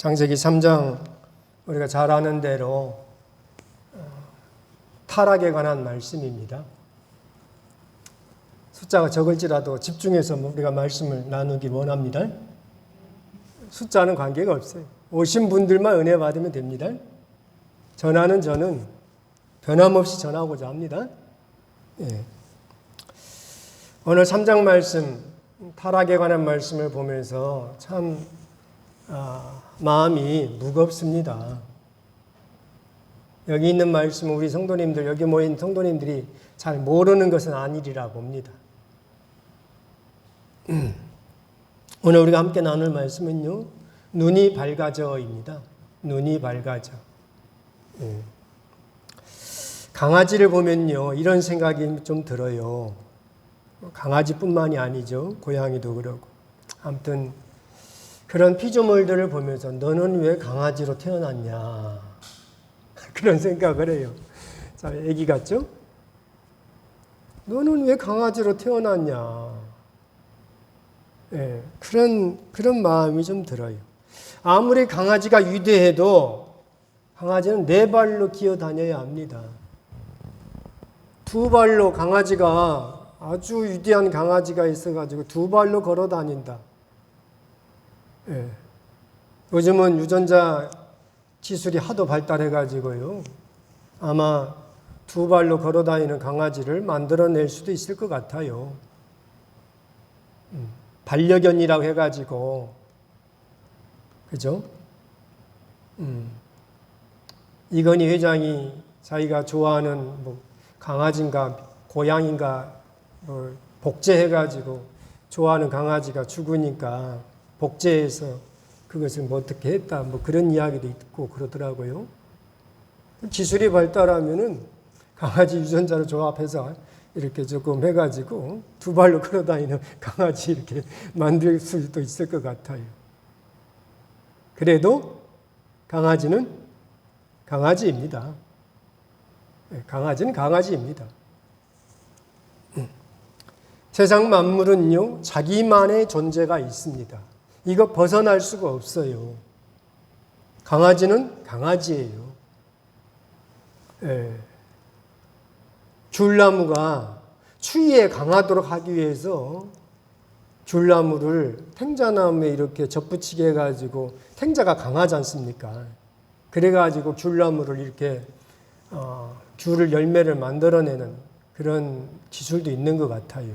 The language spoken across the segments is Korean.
창세기 3장 우리가 잘 아는 대로 타락에 관한 말씀입니다. 숫자가 적을지라도 집중해서 우리가 말씀을 나누기 원합니다. 숫자는 관계가 없어요. 오신 분들만 은혜 받으면 됩니다. 전하는 저는 변함없이 전하고자 합니다. 예. 오늘 3장 말씀, 타락에 관한 말씀을 보면서 참 마음이 무겁습니다. 여기 있는 말씀 우리 성도님들, 여기 모인 성도님들이 잘 모르는 것은 아니리라 봅니다. 오늘 우리가 함께 나눌 말씀은요, 눈이 밝아져입니다. 눈이 밝아져. 강아지를 보면요, 이런 생각이 좀 들어요. 강아지뿐만이 아니죠. 고양이도 그러고. 아무튼 그런 피조물들을 보면서 너는 왜 강아지로 태어났냐, 그런 생각을 해요. 자, 애기 같죠? 너는 왜 강아지로 태어났냐. 예, 그런 마음이 좀 들어요. 아무리 강아지가 위대해도 강아지는 네 발로 기어 다녀야 합니다. 두 발로 강아지가, 아주 위대한 강아지가 있어가지고 두 발로 걸어 다닌다. 예. 요즘은 유전자 기술이 하도 발달해가지고요, 아마 두 발로 걸어 다니는 강아지를 만들어낼 수도 있을 것 같아요. 반려견이라고 해가지고, 그죠? 이건희 회장이 자기가 좋아하는 강아지인가 고양인가 복제해가지고 좋아하는 강아지가 죽으니까 복제해서 그것을 어떻게 했다, 그런 이야기도 있고 그러더라고요. 기술이 발달하면은 강아지 유전자를 조합해서 이렇게 조금 해가지고 두 발로 걸어다니는 강아지 이렇게 만들 수도 있을 것 같아요. 그래도 강아지는 강아지입니다. 강아지는 강아지입니다. 세상 만물은요, 자기만의 존재가 있습니다. 이거 벗어날 수가 없어요. 강아지는 강아지예요. 예. 귤나무가 추위에 강하도록 하기 위해서 귤나무를 탱자나무에 이렇게 접붙이게 해가지고, 탱자가 강하지 않습니까? 그래가지고 귤나무를 이렇게 귤을 열매를 만들어내는 그런 기술도 있는 것 같아요.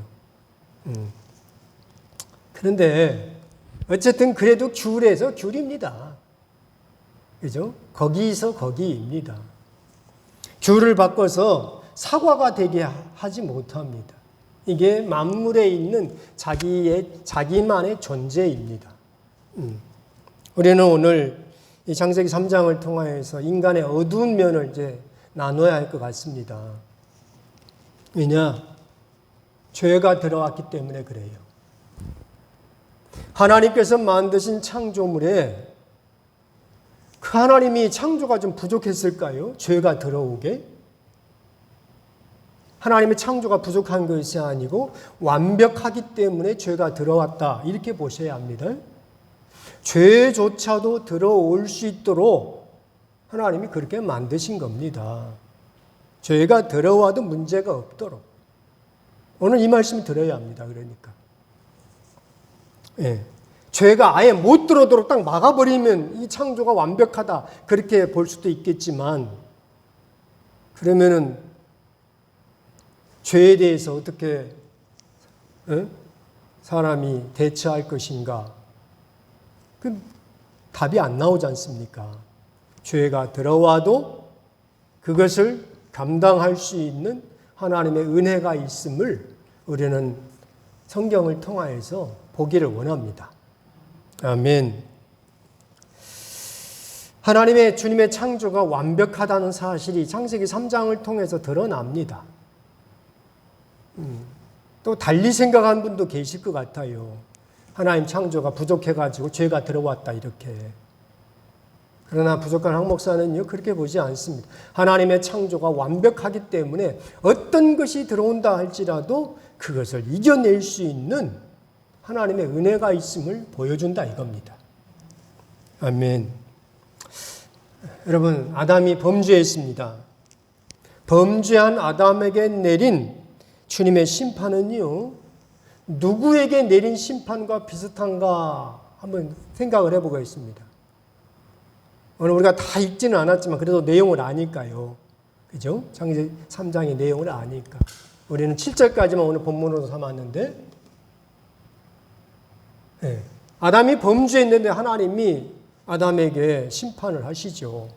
그런데 어쨌든 그래도 귤에서 귤입니다. 그죠? 거기서 거기입니다. 귤을 바꿔서 사과가 되게 하지 못합니다. 이게 만물에 있는 자기만의 존재입니다. 우리는 오늘 이 창세기 3장을 통하여서 인간의 어두운 면을 이제 나눠야 할 것 같습니다. 왜냐? 죄가 들어왔기 때문에 그래요. 하나님께서 만드신 창조물에 그 하나님이 창조가 좀 부족했을까요? 죄가 들어오게? 하나님의 창조가 부족한 것이 아니고 완벽하기 때문에 죄가 들어왔다, 이렇게 보셔야 합니다. 죄조차도 들어올 수 있도록 하나님이 그렇게 만드신 겁니다. 죄가 들어와도 문제가 없도록. 오늘 이 말씀을 들어야 합니다. 그러니까. 예. 죄가 아예 못 들어오도록 딱 막아버리면 이 창조가 완벽하다, 그렇게 볼 수도 있겠지만, 그러면은 죄에 대해서 어떻게 사람이 대처할 것인가? 그 답이 안 나오지 않습니까? 죄가 들어와도 그것을 감당할 수 있는 하나님의 은혜가 있음을 우리는 성경을 통하여서 보기를 원합니다. 아멘. 하나님의 주님의 창조가 완벽하다는 사실이 창세기 3장을 통해서 드러납니다. 또 달리 생각하는 분도 계실 것 같아요. 하나님 창조가 부족해가지고 죄가 들어왔다, 이렇게. 그러나 부족한 한 목사는요, 그렇게 보지 않습니다. 하나님의 창조가 완벽하기 때문에 어떤 것이 들어온다 할지라도 그것을 이겨낼 수 있는 하나님의 은혜가 있음을 보여준다, 이겁니다. 아멘. 여러분, 아담이 범죄했습니다. 범죄한 아담에게 내린 주님의 심판은요, 누구에게 내린 심판과 비슷한가 한번 생각을 해보겠습니다. 오늘 우리가 다 읽지는 않았지만 그래도 내용을 아니까요. 그죠? 창세기 3장의 내용을 아니까. 우리는 7절까지만 오늘 본문으로 삼았는데, 네. 아담이 범죄했는데 하나님이 아담에게 심판을 하시죠.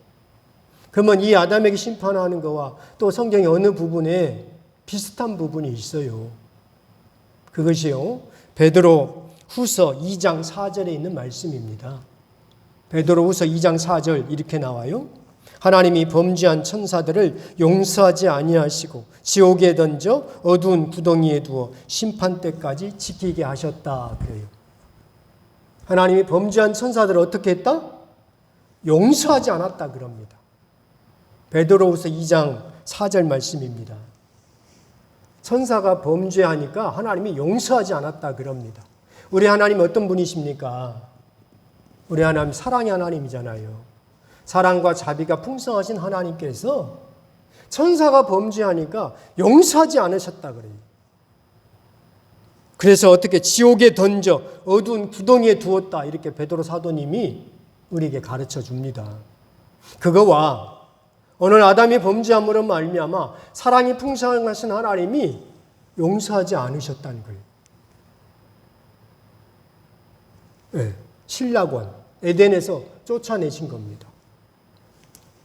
그러면 이 아담에게 심판하는 거와 또 성경의 어느 부분에 비슷한 부분이 있어요. 그것이요, 베드로 후서 2장 4절에 있는 말씀입니다. 베드로 후서 2장 4절 이렇게 나와요. 하나님이 범죄한 천사들을 용서하지 아니하시고 지옥에 던져 어두운 구덩이에 두어 심판 때까지 지키게 하셨다 그래요. 하나님이 범죄한 천사들을 어떻게 했다? 용서하지 않았다 그럽니다. 베드로후서 2장 4절 말씀입니다. 천사가 범죄하니까 하나님이 용서하지 않았다 그럽니다. 우리 하나님 어떤 분이십니까? 우리 하나님 사랑의 하나님이잖아요. 사랑과 자비가 풍성하신 하나님께서 천사가 범죄하니까 용서하지 않으셨다 그래요. 그래서 어떻게 지옥에 던져 어두운 구덩이에 두었다 이렇게 베드로 사도님이 우리에게 가르쳐 줍니다. 그거와 오늘 아담이 범죄함으로 말미암아 사랑이 풍성하신 하나님이 용서하지 않으셨다는 거예요. 네, 신라권 에덴에서 쫓아내신 겁니다.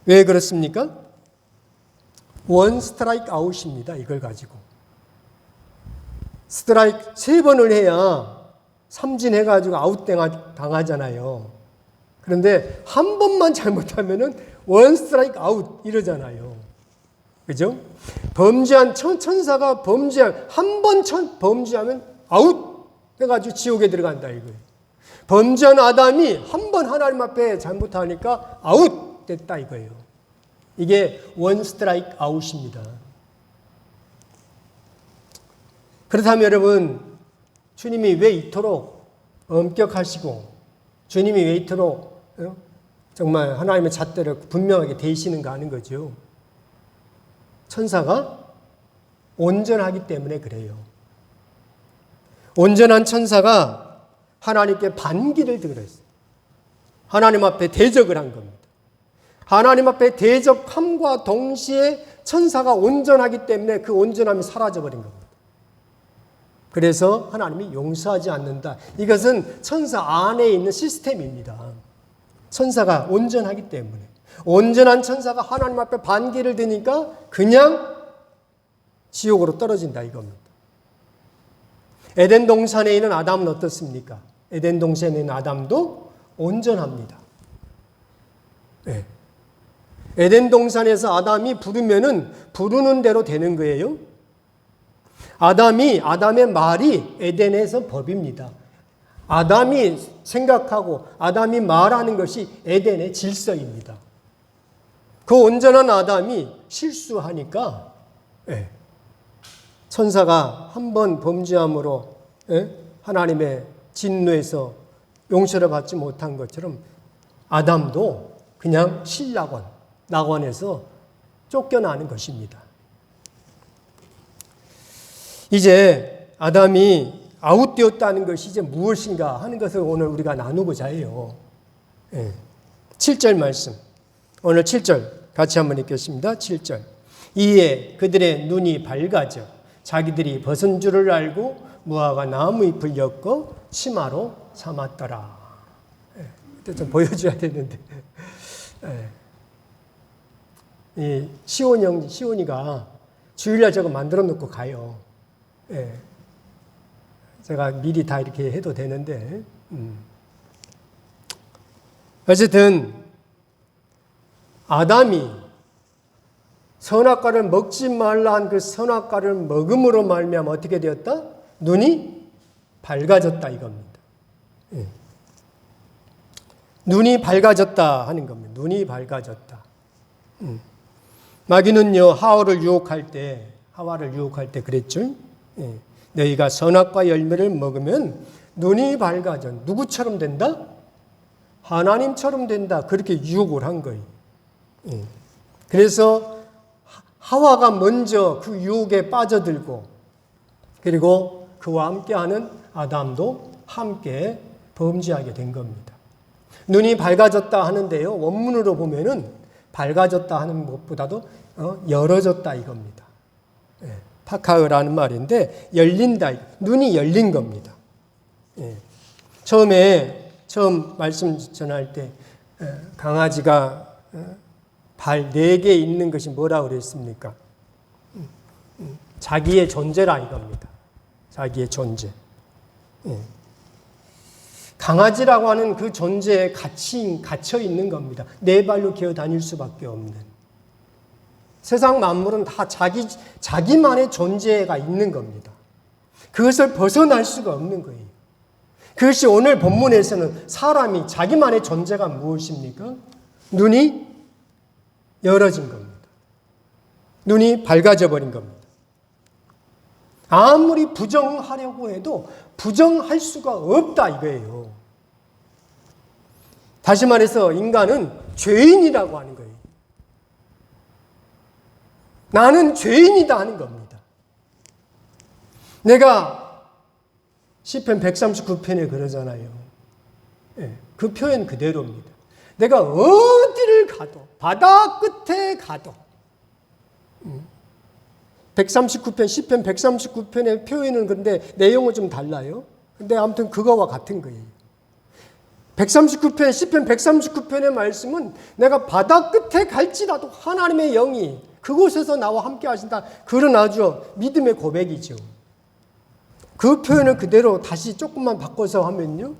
왜 그렇습니까? 원 스트라이크 아웃입니다. 이걸 가지고. 스트라이크 3번을 해야 삼진해가지고 아웃 당하잖아요. 그런데 한 번만 잘못하면은 원 스트라이크 아웃 이러잖아요. 그죠? 범죄한 천사가 한 번 범죄하면 아웃 해가지고 지옥에 들어간다 이거예요. 범죄한 아담이 한 번 하나님 앞에 잘못하니까 아웃 됐다 이거예요. 이게 원 스트라이크 아웃입니다. 그렇다면 여러분, 주님이 왜 이토록 엄격하시고 주님이 왜 이토록 정말 하나님의 잣대를 분명하게 대시는가 하는 거죠. 천사가 온전하기 때문에 그래요. 온전한 천사가 하나님께 반기를 들었어요. 하나님 앞에 대적을 한 겁니다. 하나님 앞에 대적함과 동시에 천사가 온전하기 때문에 그 온전함이 사라져버린 겁니다. 그래서 하나님이 용서하지 않는다. 이것은 천사 안에 있는 시스템입니다. 천사가 온전하기 때문에. 온전한 천사가 하나님 앞에 반기를 드니까 그냥 지옥으로 떨어진다 이겁니다. 에덴 동산에 있는 아담은 어떻습니까? 에덴 동산에 있는 아담도 온전합니다. 네. 에덴 동산에서 아담이 부르면은 부르는 대로 되는 거예요. 아담의 말이 에덴에서 법입니다. 아담이 생각하고 아담이 말하는 것이 에덴의 질서입니다. 그 온전한 아담이 실수하니까 천사가 한 번 범죄함으로 하나님의 진노에서 용서를 받지 못한 것처럼 아담도 그냥 낙원에서 쫓겨나는 것입니다. 이제 아담이 아웃되었다는 것이 이제 무엇인가 하는 것을 오늘 우리가 나누고자 해요. 7절 말씀. 오늘 7절 같이 한번 읽겠습니다. 7절. 이에 그들의 눈이 밝아져 자기들이 벗은 줄을 알고 무화과 나무 잎을 엮어 치마로 삼았더라. 그때 좀 보여줘야 되는데. 이 시온이가 주일날 저거 만들어 놓고 가요. 제가 미리 다 이렇게 해도 되는데. 어쨌든 아담이 선악과를 먹지 말라 한 그 선악과를 먹음으로 말미암아 어떻게 되었다? 눈이 밝아졌다 이겁니다. 눈이 밝아졌다 하는 겁니다. 눈이 밝아졌다. 마귀는요 하와를 유혹할 때 그랬죠. 너희가 선악과 열매를 먹으면 눈이 밝아져. 누구처럼 된다? 하나님처럼 된다. 그렇게 유혹을 한 거예요. 그래서 하와가 먼저 그 유혹에 빠져들고 그리고 그와 함께하는 아담도 함께 범죄하게 된 겁니다. 눈이 밝아졌다 하는데요. 원문으로 보면은 밝아졌다 하는 것보다도 열어졌다 이겁니다. 파카흐라는 말인데 열린다. 눈이 열린 겁니다. 처음 말씀 전할 때 강아지가 발 4개 있는 것이 뭐라고 그랬습니까? 자기의 존재라 이겁니다. 자기의 존재. 강아지라고 하는 그 존재에 갇혀 있는 겁니다. 4발로 기어 다닐 수밖에 없는. 세상 만물은 다 자기만의 존재가 있는 겁니다. 그것을 벗어날 수가 없는 거예요. 그것이 오늘 본문에서는 사람이 자기만의 존재가 무엇입니까? 눈이 열어진 겁니다. 눈이 밝아져 버린 겁니다. 아무리 부정하려고 해도 부정할 수가 없다 이거예요. 다시 말해서 인간은 죄인이라고 하는 거예요. 나는 죄인이다 하는 겁니다. 내가 시편 139편에 그러잖아요. 그 표현 그대로입니다. 내가 어디를 가도 바다 끝에 가도 139편 시편 139편의 표현은 근데 내용은 좀 달라요. 근데 아무튼 그거와 같은 거예요. 139편 시편 139편의 말씀은 내가 바다 끝에 갈지라도 하나님의 영이 그곳에서 나와 함께 하신다. 그런 아주 믿음의 고백이죠. 그 표현을 그대로 다시 조금만 바꿔서 하면요.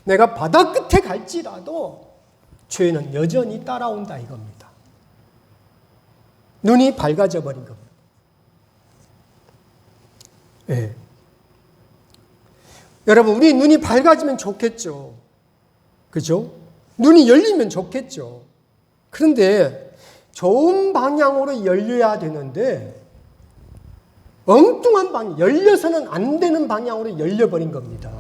내가 바다 끝에 갈지라도 죄는 여전히 따라온다 이겁니다. 눈이 밝아져 버린 겁니다. 네. 여러분, 우리 눈이 밝아지면 좋겠죠. 그죠? 눈이 열리면 좋겠죠. 그런데 좋은 방향으로 열려야 되는데 엉뚱한 방향, 열려서는 안 되는 방향으로 열려버린 겁니다.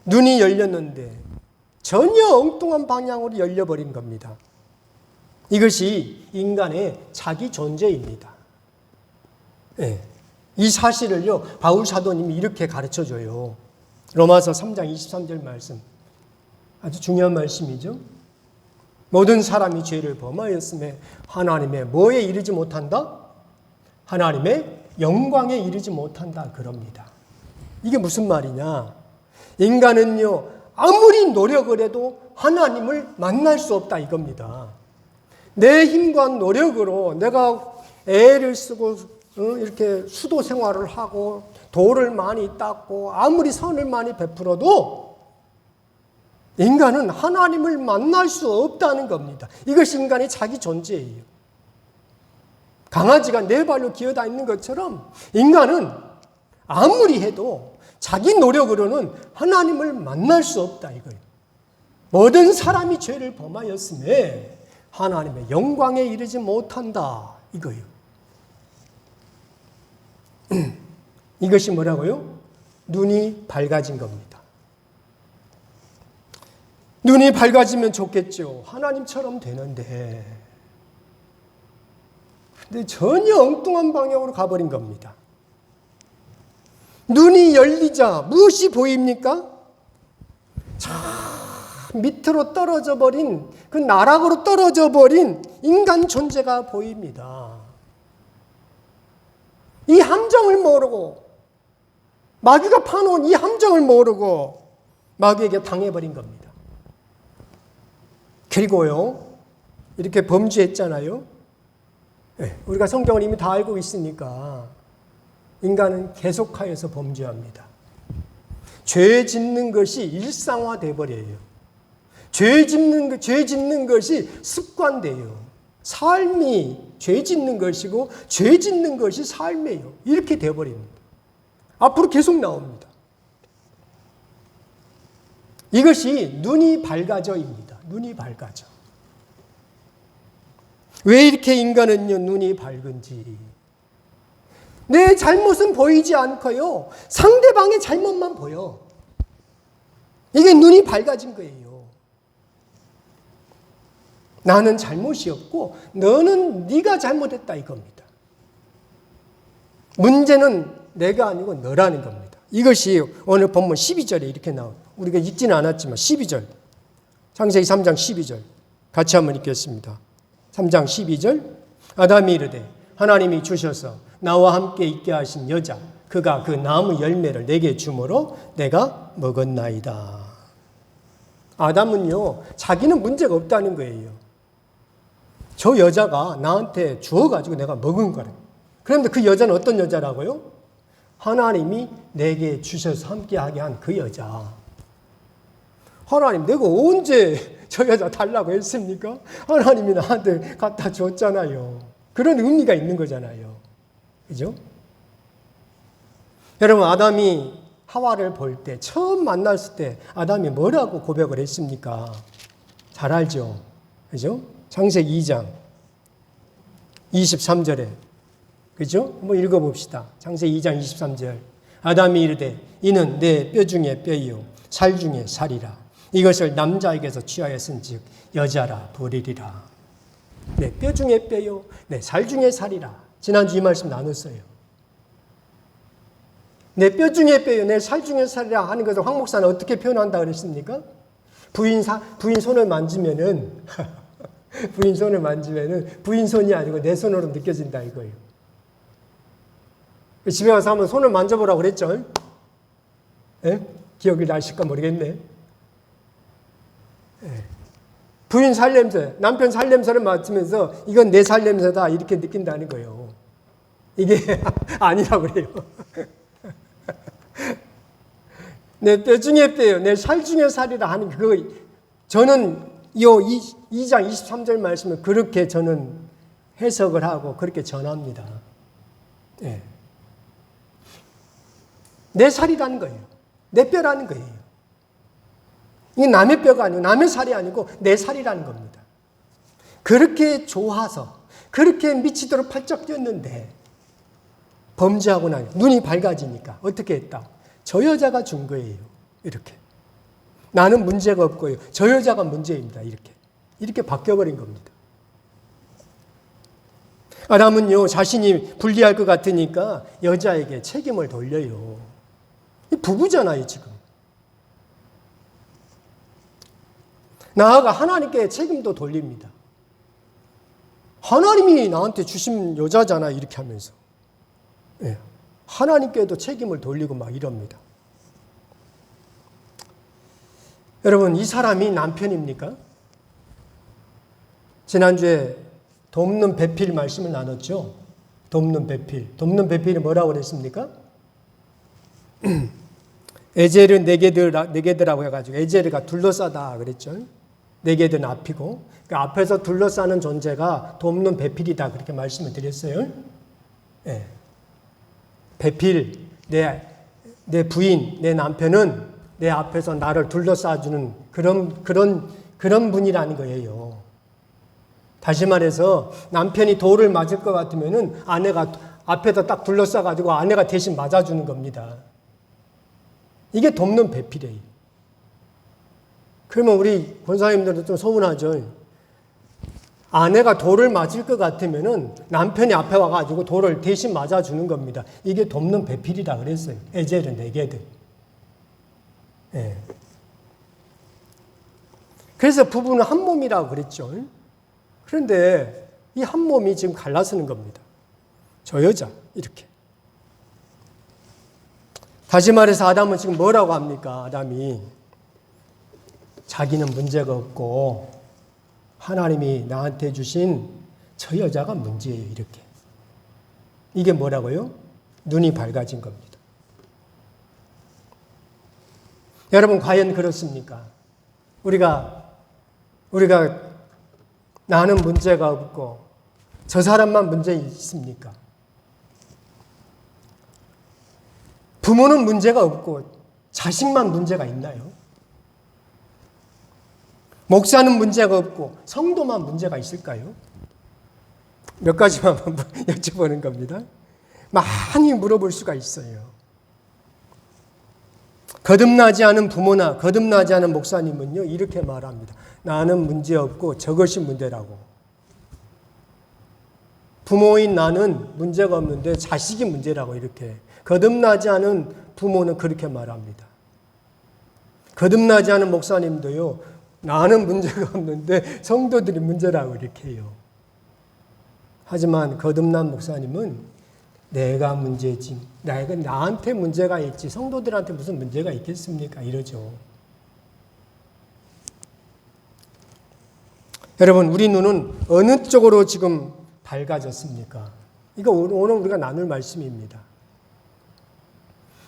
눈이 열렸는데 전혀 엉뚱한 방향으로 열려버린 겁니다. 이것이 인간의 자기 존재입니다. 네. 이 사실을요, 바울 사도님이 이렇게 가르쳐줘요. 로마서 3장 23절 말씀. 아주 중요한 말씀이죠. 모든 사람이 죄를 범하였음에 하나님의 뭐에 이르지 못한다? 하나님의 영광에 이르지 못한다. 그럽니다. 이게 무슨 말이냐? 인간은요, 아무리 노력을 해도 하나님을 만날 수 없다 이겁니다. 내 힘과 노력으로 내가 애를 쓰고 이렇게 수도 생활을 하고 돌을 많이 닦고 아무리 선을 많이 베풀어도 인간은 하나님을 만날 수 없다는 겁니다. 이것이 인간의 자기 존재예요. 강아지가 4발로 기어다니는 것처럼 인간은 아무리 해도 자기 노력으로는 하나님을 만날 수 없다 이거예요. 모든 사람이 죄를 범하였음에 하나님의 영광에 이르지 못한다 이거예요. 이것이 뭐라고요? 눈이 밝아진 겁니다. 눈이 밝아지면 좋겠죠. 하나님처럼 되는데. 근데 전혀 엉뚱한 방향으로 가버린 겁니다. 눈이 열리자 무엇이 보입니까? 저 밑으로 떨어져 버린, 그 나락으로 떨어져 버린 인간 존재가 보입니다. 이 함정을 모르고, 마귀가 파놓은 이 함정을 모르고 마귀에게 당해버린 겁니다. 그리고요, 이렇게 범죄했잖아요. 우리가 성경을 이미 다 알고 있으니까 인간은 계속하여서 범죄합니다. 죄 짓는 것이 일상화돼 버려요. 죄 짓는 것이 습관돼요. 삶이 죄 짓는 것이고 죄 짓는 것이 삶이에요. 이렇게 돼버립니다. 앞으로 계속 나옵니다. 이것이 눈이 밝아져입니다. 눈이 밝아져. 왜 이렇게 인간은요, 눈이 밝은지. 내 잘못은 보이지 않고요, 상대방의 잘못만 보여. 이게 눈이 밝아진 거예요. 나는 잘못이 없고 너는 네가 잘못했다 이겁니다. 문제는 내가 아니고 너라는 겁니다. 이것이 오늘 본문 12절에 이렇게 나와요. 우리가 읽지는 않았지만 12절. 창세기 3장 12절. 같이 한번 읽겠습니다. 3장 12절. 아담이 이르되 하나님이 주셔서 나와 함께 있게 하신 여자 그가 그 나무 열매를 내게 주므로 내가 먹었나이다. 아담은요 자기는 문제가 없다는 거예요. 저 여자가 나한테 주어가지고 내가 먹은 거래. 그런데 그 여자는 어떤 여자라고요? 하나님이 내게 주셔서 함께하게 한 그 여자. 하나님 내가 언제 저 여자 달라고 했습니까? 하나님이 나한테 갖다 줬잖아요. 그런 의미가 있는 거잖아요. 그죠? 여러분 아담이 하와를 볼 때 처음 만났을 때 아담이 뭐라고 고백을 했습니까? 잘 알죠? 그죠? 창세기 2장 23절에 그죠? 한번 읽어봅시다. 창세기 2장 23절. 아담이 이르되 이는 내 뼈 중에 뼈이요 살 중에 살이라. 이것을 남자에게서 취하였은즉 여자라 부르리라. 내 뼈 중에 뼈요 내 살 중에 살이라. 지난주 이 말씀 나눴어요. 내 뼈 중에 뼈요 내 살 중에 살이라 하는 것을 황 목사는 어떻게 표현한다 그랬습니까? 부인 손을 만지면은 부인 손을 만지면은 부인 손이 아니고 내 손으로 느껴진다 이거예요. 집에 가서 한번 손을 만져보라고 그랬죠? 예? 기억이 나실까 모르겠네. 예. 부인 살냄새, 남편 살냄새를 맡으면서 이건 내 살냄새다 이렇게 느낀다는 거예요. 이게 아니라고 그래요. 내 뼈 중에 뼈요, 내 살 중에 살이라 하는 그거 저는 이 2장 23절 말씀을 그렇게 저는 해석을 하고 그렇게 전합니다. 예. 내 살이라는 거예요. 내 뼈라는 거예요. 이게 남의 뼈가 아니고 남의 살이 아니고 내 살이라는 겁니다. 그렇게 좋아서 그렇게 미치도록 팔짝 뛰었는데 범죄하고 나니 눈이 밝아지니까 어떻게 했다? 저 여자가 준 거예요. 이렇게. 나는 문제가 없고요. 저 여자가 문제입니다. 이렇게 바뀌어버린 겁니다. 아담은요 자신이 불리할 것 같으니까 여자에게 책임을 돌려요. 부부잖아요 지금. 나아가 하나님께 책임도 돌립니다. 하나님이 나한테 주신 여자잖아 이렇게 하면서 예. 하나님께도 책임을 돌리고 막 이럽니다. 여러분 이 사람이 남편입니까? 지난주에 돕는 배필 말씀을 나눴죠. 돕는 배필. 돕는 배필이 뭐라고 그랬습니까? 에제르 네게드라고 해가지고 에제르가 둘러싸다 그랬죠. 네게드는 앞이고 그 앞에서 둘러싸는 존재가 돕는 배필이다 그렇게 말씀을 드렸어요. 예. 배필 내 부인 내 남편은 내 앞에서 나를 둘러싸주는 그런 분이라는 거예요. 다시 말해서 남편이 돌을 맞을 것 같으면은 아내가 앞에다 딱 둘러싸가지고 아내가 대신 맞아주는 겁니다. 이게 돕는 배필이에요. 그러면 우리 권사님들도 좀 소문하죠. 아내가 돌을 맞을 것 같으면은 남편이 앞에 와가지고 돌을 대신 맞아주는 겁니다. 이게 돕는 배필이라 그랬어요. 에제르 네게드. 예. 그래서 부부는 한 몸이라고 그랬죠. 그런데 이 한 몸이 지금 갈라서는 겁니다. 저 여자 이렇게. 다시 말해서 아담은 지금 뭐라고 합니까? 아담이 자기는 문제가 없고 하나님이 나한테 주신 저 여자가 문제예요. 이렇게. 이게 뭐라고요? 눈이 밝아진 겁니다. 여러분 과연 그렇습니까? 우리가 나는 문제가 없고 저 사람만 문제 있습니까? 부모는 문제가 없고 자식만 문제가 있나요? 목사는 문제가 없고 성도만 문제가 있을까요? 몇 가지만 여쭤보는 겁니다. 많이 물어볼 수가 있어요. 거듭나지 않은 부모나 거듭나지 않은 목사님은요, 이렇게 말합니다. 나는 문제없고 저것이 문제라고. 부모인 나는 문제가 없는데 자식이 문제라고 이렇게. 거듭나지 않은 부모는 그렇게 말합니다. 거듭나지 않은 목사님도요, 나는 문제가 없는데 성도들이 문제라고 이렇게 해요. 하지만 거듭난 목사님은 내가 문제지. 나한테 문제가 있지. 성도들한테 무슨 문제가 있겠습니까? 이러죠. 여러분, 우리 눈은 어느 쪽으로 지금 밝아졌습니까? 이거 오늘 우리가 나눌 말씀입니다.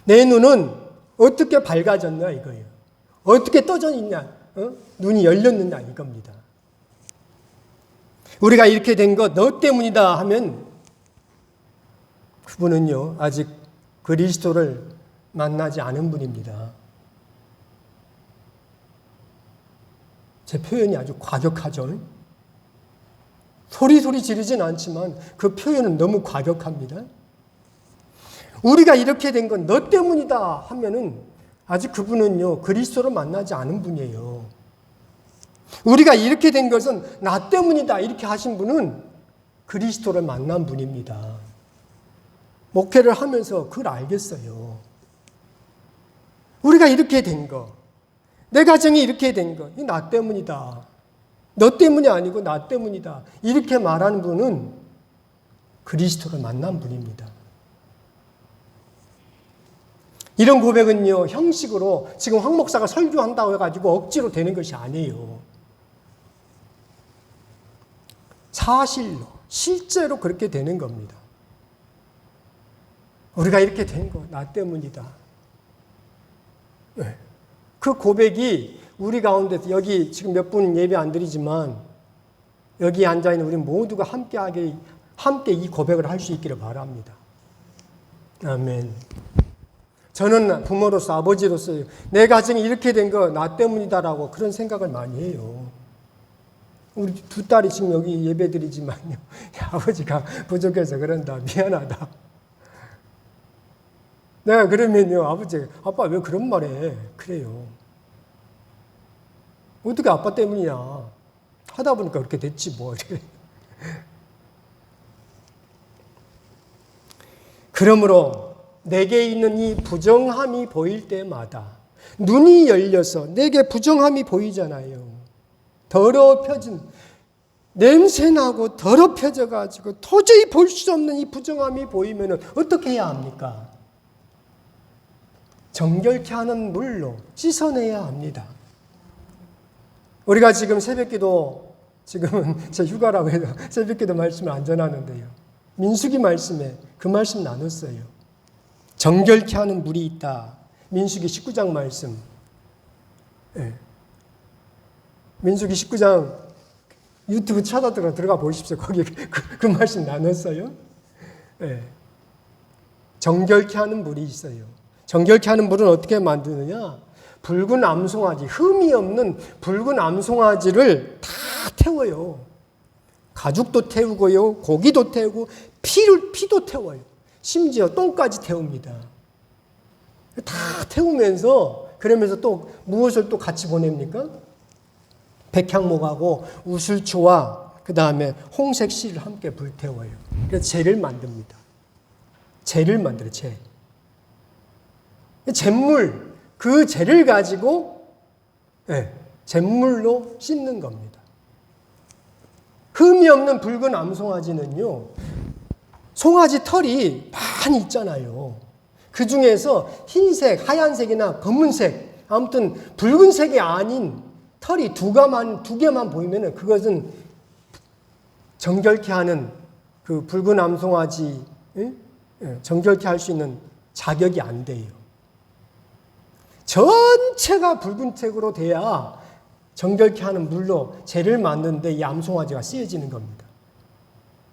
내 눈은 어떻게 밝아졌냐 이거예요. 어떻게 떠져 있냐? 눈이 열렸느냐 이겁니다. 우리가 이렇게 된 것 너 때문이다 하면 그분은요, 아직 그리스도를 만나지 않은 분입니다. 제 표현이 아주 과격하죠. 소리 지르진 않지만 그 표현은 너무 과격합니다. 우리가 이렇게 된 건 너 때문이다 하면은 아직 그분은요, 그리스도를 만나지 않은 분이에요. 우리가 이렇게 된 것은 나 때문이다 이렇게 하신 분은 그리스도를 만난 분입니다. 목회를 하면서 그걸 알겠어요. 우리가 이렇게 된 거, 내 가정이 이렇게 된 거, 이 나 때문이다. 너 때문이 아니고 나 때문이다. 이렇게 말하는 분은 그리스도를 만난 분입니다. 이런 고백은요, 형식으로 지금 황 목사가 설교한다고 해가지고 억지로 되는 것이 아니에요. 사실로, 실제로 그렇게 되는 겁니다. 우리가 이렇게 된 거, 나 때문이다. 네. 그 고백이 우리 가운데서, 여기 지금 몇 분 예배 안 드리지만, 여기 앉아있는 우리 모두가 함께 이 고백을 할 수 있기를 바랍니다. 아멘. 저는 부모로서, 아버지로서 내 가정이 이렇게 된 거 나 때문이다라고 그런 생각을 많이 해요. 우리 두 딸이 지금 여기 예배 드리지만요. 아버지가 부족해서 그런다. 미안하다. 내가 그러면요, 아빠 왜 그런 말 해? 그래요. 어떻게 아빠 때문이야? 하다 보니까 그렇게 됐지 뭐. 그러므로 내게 있는 이 부정함이 보일 때마다 눈이 열려서 내게 부정함이 보이잖아요. 더럽혀진, 냄새나고 더럽혀져가지고 도저히 볼 수 없는 이 부정함이 보이면 어떻게 해야 합니까? 정결케 하는 물로 씻어내야 합니다. 우리가 지금 새벽기도, 지금은 제 휴가라고 해도 새벽기도 말씀을 안 전하는데요. 민수기 말씀에 그 말씀 나눴어요. 정결케 하는 물이 있다. 민수기 19장 말씀. 네. 민수기 19장 유튜브 찾아 들어가 보십시오. 거기 그 말씀 나눴어요. 네. 정결케 하는 물이 있어요. 정결케 하는 물은 어떻게 만드느냐? 붉은 암송아지, 흠이 없는 붉은 암송아지를 다 태워요. 가죽도 태우고요, 고기도 태우고, 피도 태워요. 심지어 똥까지 태웁니다. 다 태우면서, 그러면서 또 무엇을 또 같이 보냅니까? 백향목하고 우슬초와 그 다음에 홍색 실을 함께 불태워요. 그래서 재를 만듭니다. 재를 만들어요, 재. 잿물, 그 재를 가지고 잿물로 씻는 겁니다. 흠이 없는 붉은 암송아지는요, 송아지 털이 많이 있잖아요. 그 중에서 흰색, 하얀색이나 검은색, 아무튼 붉은색이 아닌 털이 두 개만 보이면 그것은 정결케 하는 그 붉은 암송아지, 정결케 할 수 있는 자격이 안 돼요. 전체가 붉은색으로 돼야 정결케 하는 물로 재를 만드는데 이 암송아지가 쓰여지는 겁니다.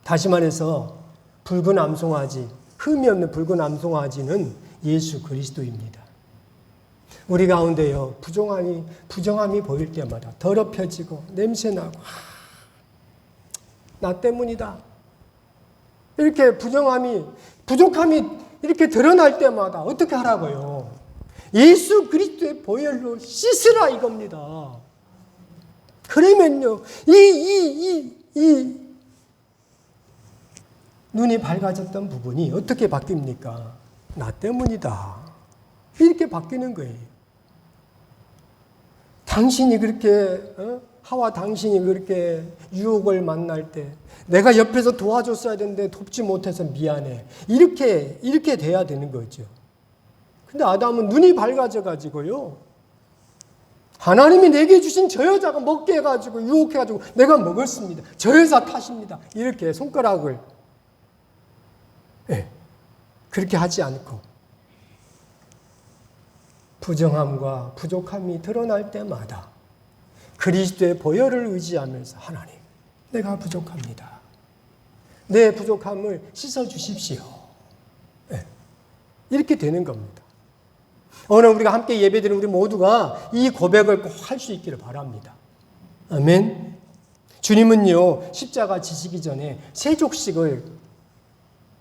다시 말해서 붉은 암송아지, 흠이 없는 붉은 암송아지는 예수 그리스도입니다. 우리 가운데요, 부정함이 보일 때마다 더럽혀지고 냄새나고 나 때문이다. 이렇게 부정함이, 부족함이 이렇게 드러날 때마다 어떻게 하라고요? 예수 그리스도의 보혈로 씻으라 이겁니다. 그러면요, 이 눈이 밝아졌던 부분이 어떻게 바뀝니까? 나 때문이다. 이렇게 바뀌는 거예요. 당신이 그렇게, 하와 당신이 그렇게 유혹을 만날 때 내가 옆에서 도와줬어야 되는데 돕지 못해서 미안해. 이렇게 돼야 되는 거죠. 근데 아담은 눈이 밝아져 가지고요. 하나님이 내게 주신 저 여자가 먹게 해가지고 유혹해가지고 내가 먹었습니다. 저 여자 탓입니다. 이렇게 손가락을 그렇게 하지 않고 부정함과 부족함이 드러날 때마다 그리스도의 보혈을 의지하면서 하나님, 내가 부족합니다. 내 부족함을 씻어주십시오. 이렇게 되는 겁니다. 오늘 우리가 함께 예배드리는 우리 모두가 이 고백을 꼭 할 수 있기를 바랍니다. 아멘. 주님은요, 십자가 지시기 전에 세족식을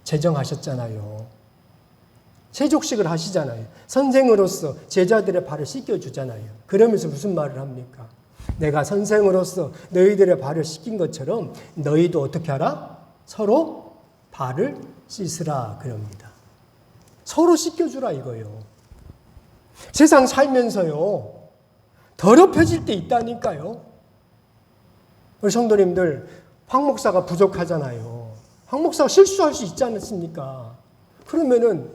제정하셨잖아요. 세족식을 하시잖아요. 선생으로서 제자들의 발을 씻겨주잖아요. 그러면서 무슨 말을 합니까? 내가 선생으로서 너희들의 발을 씻긴 것처럼 너희도 어떻게 하라? 서로 발을 씻으라 그럽니다. 서로 씻겨주라 이거예요. 세상 살면서요, 더럽혀질 때 있다니까요. 우리 성도님들, 황 목사가 부족하잖아요. 황 목사가 실수할 수 있지 않습니까? 그러면은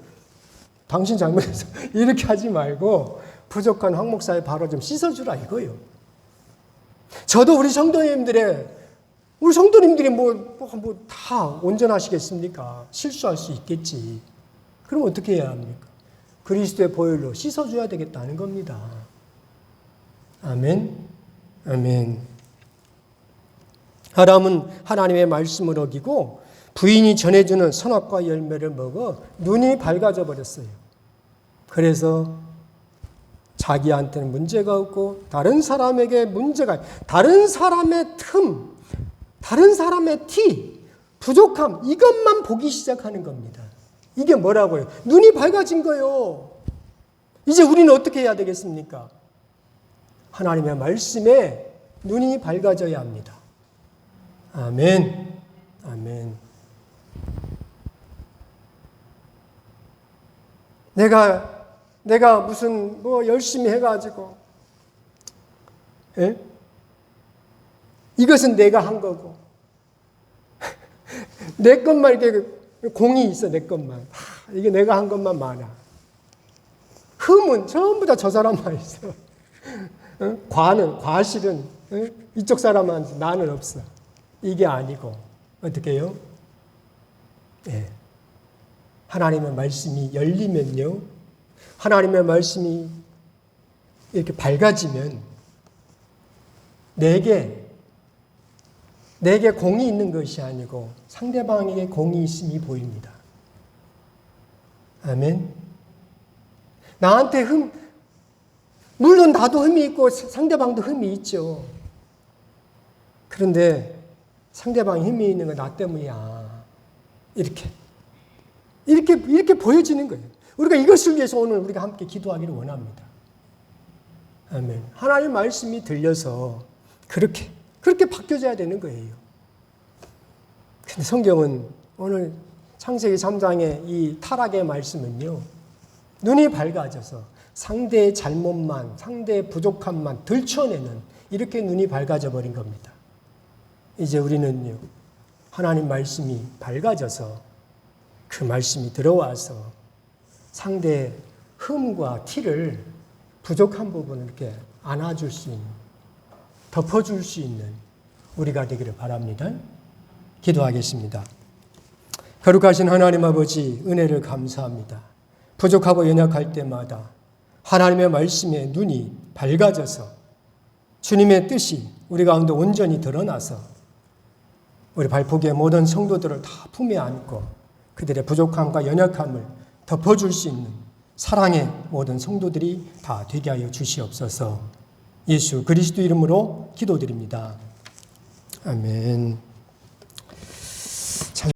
당신 잘못해서 이렇게 하지 말고 부족한 황 목사의 발을 좀 씻어주라 이거예요. 저도 우리 성도님들이 뭐 다 온전하시겠습니까? 실수할 수 있겠지. 그럼 어떻게 해야 합니까? 그리스도의 보혈로 씻어줘야 되겠다는 겁니다. 아멘. 아멘. 아담은 하나님의 말씀을 어기고 부인이 전해주는 선악과 열매를 먹어 눈이 밝아져 버렸어요. 그래서 자기한테는 문제가 없고 다른 사람에게 문제가, 다른 사람의 틈, 다른 사람의 티, 부족함, 이것만 보기 시작하는 겁니다. 이게 뭐라고요? 눈이 밝아진 거예요. 이제 우리는 어떻게 해야 되겠습니까? 하나님의 말씀에 눈이 밝아져야 합니다. 아멘. 아멘. 내가 무슨 열심히 해가지고, 이것은 내가 한 거고, 내 것만 이렇게 공이 있어, 내 것만. 이게 내가 한 것만 많아. 흠은 전부 다 저 사람만 있어. 과실은 이쪽 사람한테, 나는 없어. 이게 아니고 어떻게 해요? 하나님의 말씀이 열리면요, 하나님의 말씀이 이렇게 밝아지면 내게 공이 있는 것이 아니고 상대방에게 공이 있음이 보입니다. 아멘. 나한테 물론 나도 흠이 있고 상대방도 흠이 있죠. 그런데 상대방이 흠이 있는 건 나 때문이야. 이렇게 보여지는 거예요. 우리가 이것을 위해서 오늘 우리가 함께 기도하기를 원합니다. 아멘. 하나님의 말씀이 들려서 그렇게 바뀌어져야 되는 거예요. 근데 성경은 오늘 창세기 3장의 이 타락의 말씀은요, 눈이 밝아져서 상대의 잘못만, 상대의 부족함만 들춰내는, 이렇게 눈이 밝아져 버린 겁니다. 이제 우리는요, 하나님 말씀이 밝아져서 그 말씀이 들어와서 상대의 흠과 티를, 부족한 부분을 이렇게 안아줄 수 있는, 덮어줄 수 있는 우리가 되기를 바랍니다. 기도하겠습니다. 거룩하신 하나님 아버지, 은혜를 감사합니다. 부족하고 연약할 때마다 하나님의 말씀에 눈이 밝아져서 주님의 뜻이 우리 가운데 온전히 드러나서 우리 발포기의 모든 성도들을 다 품에 안고 그들의 부족함과 연약함을 덮어줄 수 있는 사랑의 모든 성도들이 다 되게 하여 주시옵소서. 예수 그리스도 이름으로 기도드립니다. 아멘.